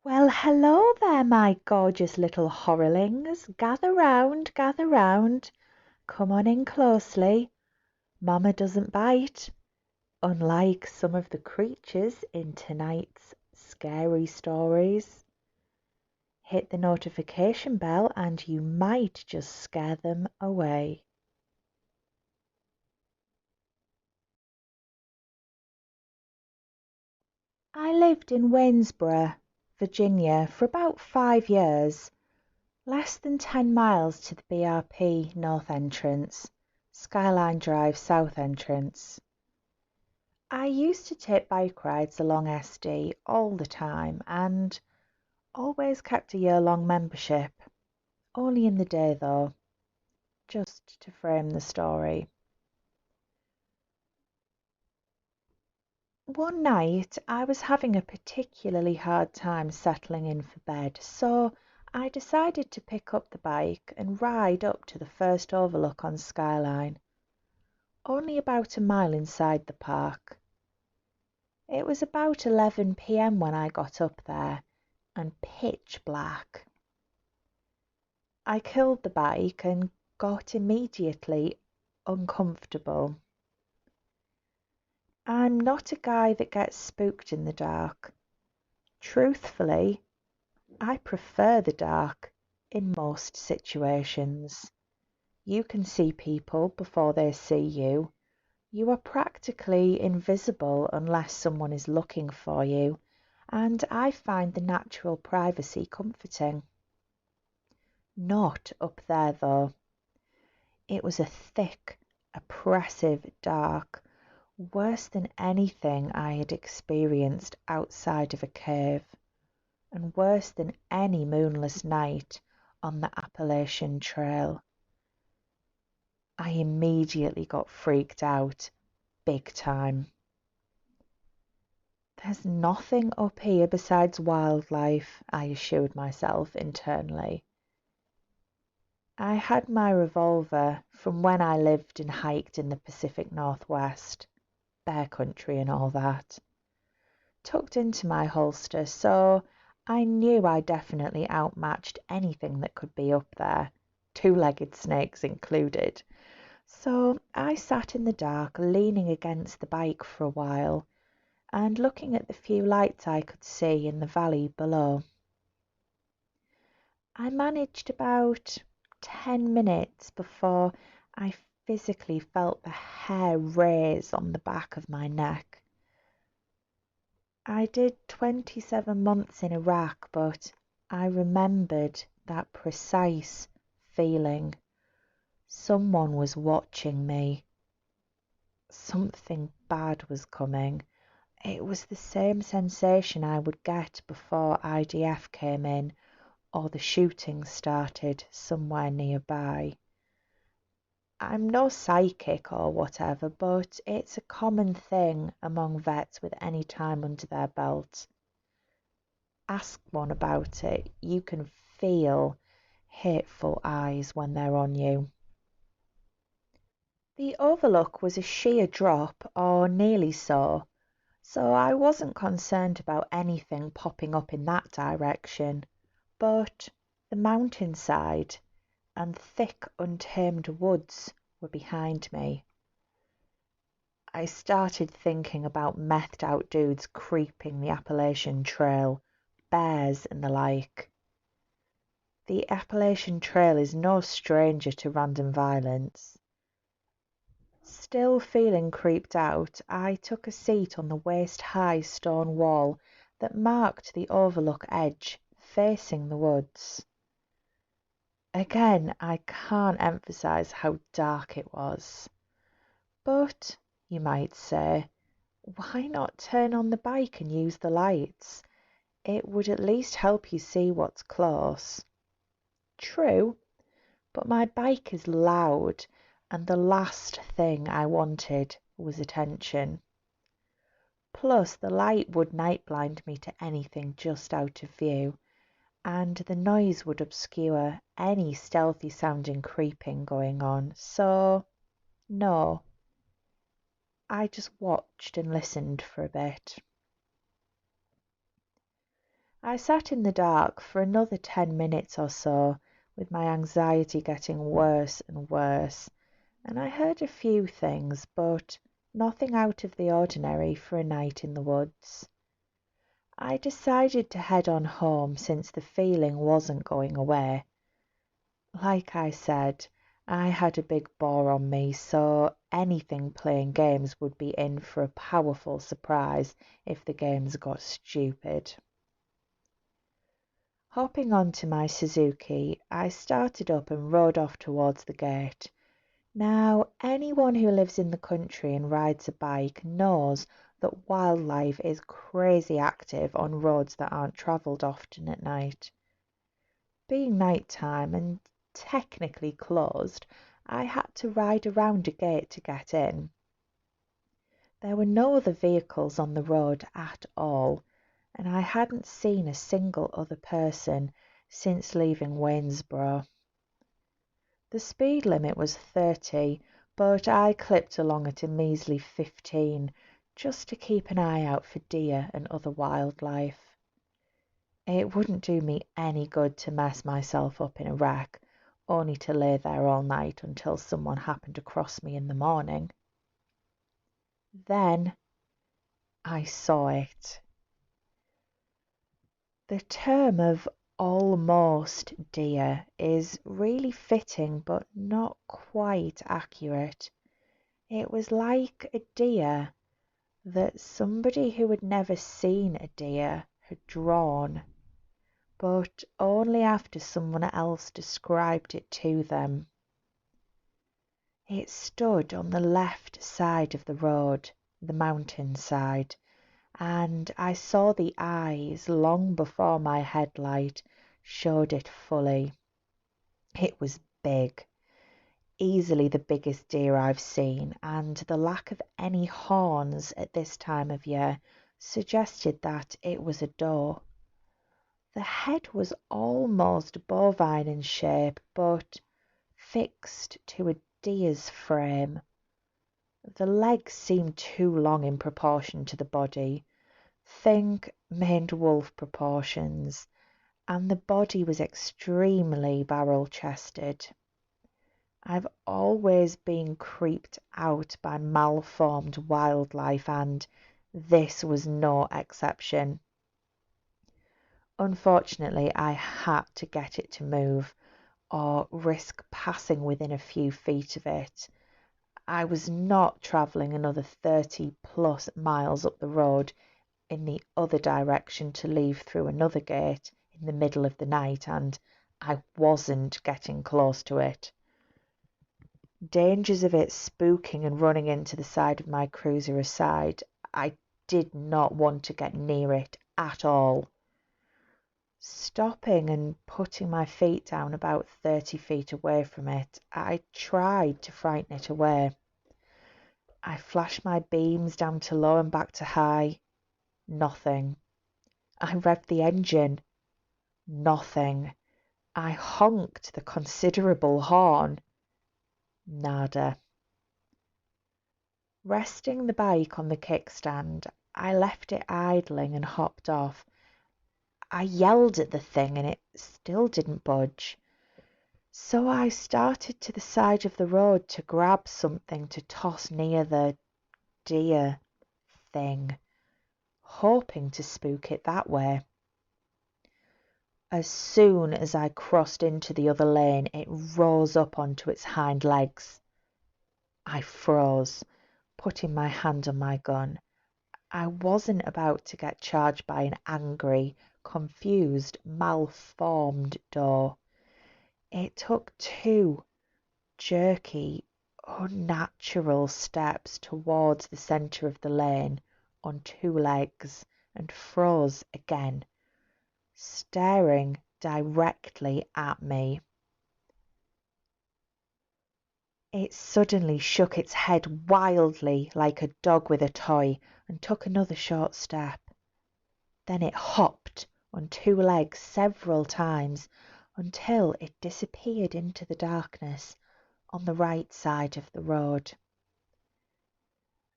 Well, hello there, my gorgeous little horrorlings. Gather round, gather round. Come on in closely. Mama doesn't bite, unlike some of the creatures in tonight's scary stories. Hit the notification bell and you might just scare them away. I lived in Waynesboro, Virginia for about 5 years. Less than 10 miles to the BRP North Entrance, Skyline Drive South Entrance. I used to take bike rides along SD all the time and always kept a year-long membership. Only in the day though, just to frame the story. One night I was having a particularly hard time settling in for bed, so I decided to pick up the bike and ride up to the first overlook on Skyline, only about a mile inside the park. It was about 11 p.m. when I got up there, and pitch black. I killed the bike and got immediately uncomfortable. I'm not a guy that gets spooked in the dark. Truthfully, I prefer the dark in most situations. You can see people before they see you. You are practically invisible unless someone is looking for you, and I find the natural privacy comforting. Not up there though. It was a thick, oppressive dark, worse than anything I had experienced outside of a cave, and worse than any moonless night on the Appalachian Trail. I immediately got freaked out, big time. There's nothing up here besides wildlife, I assured myself internally. I had my revolver from when I lived and hiked in the Pacific Northwest, bear country and all that, tucked into my holster, so I knew I definitely outmatched anything that could be up there, two-legged snakes included. So I sat in the dark, leaning against the bike for a while, and looking at the few lights I could see in the valley below. I managed about 10 minutes before I physically felt the hair raise on the back of my neck. I did 27 months in Iraq, but I remembered that precise feeling. Someone was watching me. Something bad was coming. It was the same sensation I would get before IDF came in or the shooting started somewhere nearby. I'm no psychic or whatever, but it's a common thing among vets with any time under their belt. Ask one about it. You can feel hateful eyes when they're on you. The overlook was a sheer drop, or nearly so, so I wasn't concerned about anything popping up in that direction. But the mountainside and thick untamed woods were behind me. I started thinking about methed out dudes creeping the Appalachian Trail, bears and the like. The Appalachian Trail is no stranger to random violence. Still feeling creeped out, I took a seat on the waist-high stone wall that marked the overlook edge, facing the woods. Again, I can't emphasize how dark it was. But, you might say, why not turn on the bike and use the lights? It would at least help you see what's close. True, but my bike is loud, and the last thing I wanted was attention. Plus, the light would night blind me to anything just out of view, and the noise would obscure any stealthy sounding creeping going on. So, no. I just watched and listened for a bit. I sat in the dark for another 10 minutes or so, with my anxiety getting worse and worse, and I heard a few things, but nothing out of the ordinary for a night in the woods. I decided to head on home since the feeling wasn't going away. Like I said, I had a big bore on me, so anything playing games would be in for a powerful surprise if the games got stupid. Hopping onto my Suzuki, I started up and rode off towards the gate. Now, anyone who lives in the country and rides a bike knows that wildlife is crazy active on roads that aren't travelled often at night. Being night time and technically closed, I had to ride around a gate to get in. There were no other vehicles on the road at all, and I hadn't seen a single other person since leaving Waynesboro. The speed limit was 30, but I clipped along at a measly 15, just to keep an eye out for deer and other wildlife. It wouldn't do me any good to mess myself up in a wreck, only to lay there all night until someone happened to cross me in the morning. Then I saw it. The term of almost deer is really fitting but not quite accurate. It was like a deer that somebody who had never seen a deer had drawn, but only after someone else described it to them. It stood on the left side of the road, the mountain side, and I saw the eyes long before my headlight showed it fully. It was big, easily the biggest deer I've seen, and the lack of any horns at this time of year suggested that it was a doe. The head was almost bovine in shape, but fixed to a deer's frame. The legs seemed too long in proportion to the body. Think maned wolf proportions, and the body was extremely barrel-chested. I've always been creeped out by malformed wildlife, and this was no exception. Unfortunately, I had to get it to move, or risk passing within a few feet of it. I was not travelling another 30 plus miles up the road in the other direction to leave through another gate in the middle of the night, and I wasn't getting close to it. Dangers of it spooking and running into the side of my cruiser aside, I did not want to get near it at all. Stopping and putting my feet down about 30 feet away from it, I tried to frighten it away. I flashed my beams down to low and back to high. Nothing. I revved the engine. Nothing. I honked the considerable horn. Nada. Resting the bike on the kickstand, I left it idling and hopped off. I yelled at the thing and it still didn't budge. So I started to the side of the road to grab something to toss near the deer thing, hoping to spook it that way. As soon as I crossed into the other lane, it rose up onto its hind legs. I froze, putting my hand on my gun. I wasn't about to get charged by an angry, confused, malformed doe. It took 2 jerky, unnatural steps towards the centre of the lane on 2 legs and froze again, staring directly at me. It suddenly shook its head wildly like a dog with a toy and took another short step. Then it hopped on 2 legs several times until it disappeared into the darkness on the right side of the road.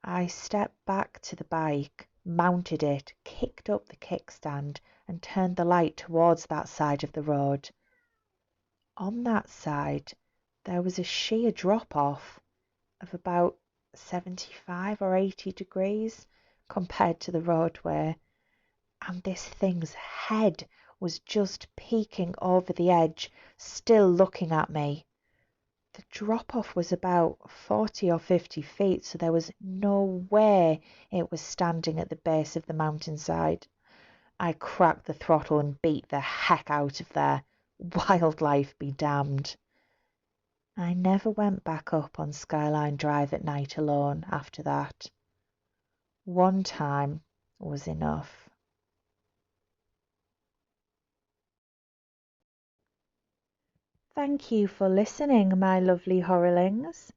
I stepped back to the bike, mounted it, kicked up the kickstand, and turned the light towards that side of the road. On that side there was a sheer drop-off of about 75 or 80 degrees compared to the roadway, and this thing's head was just peeking over the edge, still looking at me. The drop-off was about 40 or 50 feet, so there was no way it was standing at the base of the mountainside. I cracked the throttle and beat the heck out of there. Wildlife be damned. I never went back up on Skyline Drive at night alone after that. One time was enough. Thank you for listening, my lovely horrorlings.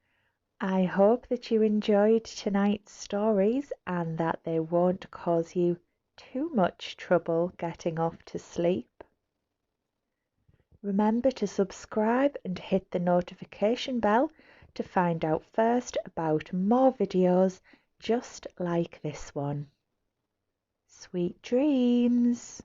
I hope that you enjoyed tonight's stories and that they won't cause you too much trouble getting off to sleep. Remember to subscribe and hit the notification bell to find out first about more videos just like this one. Sweet dreams!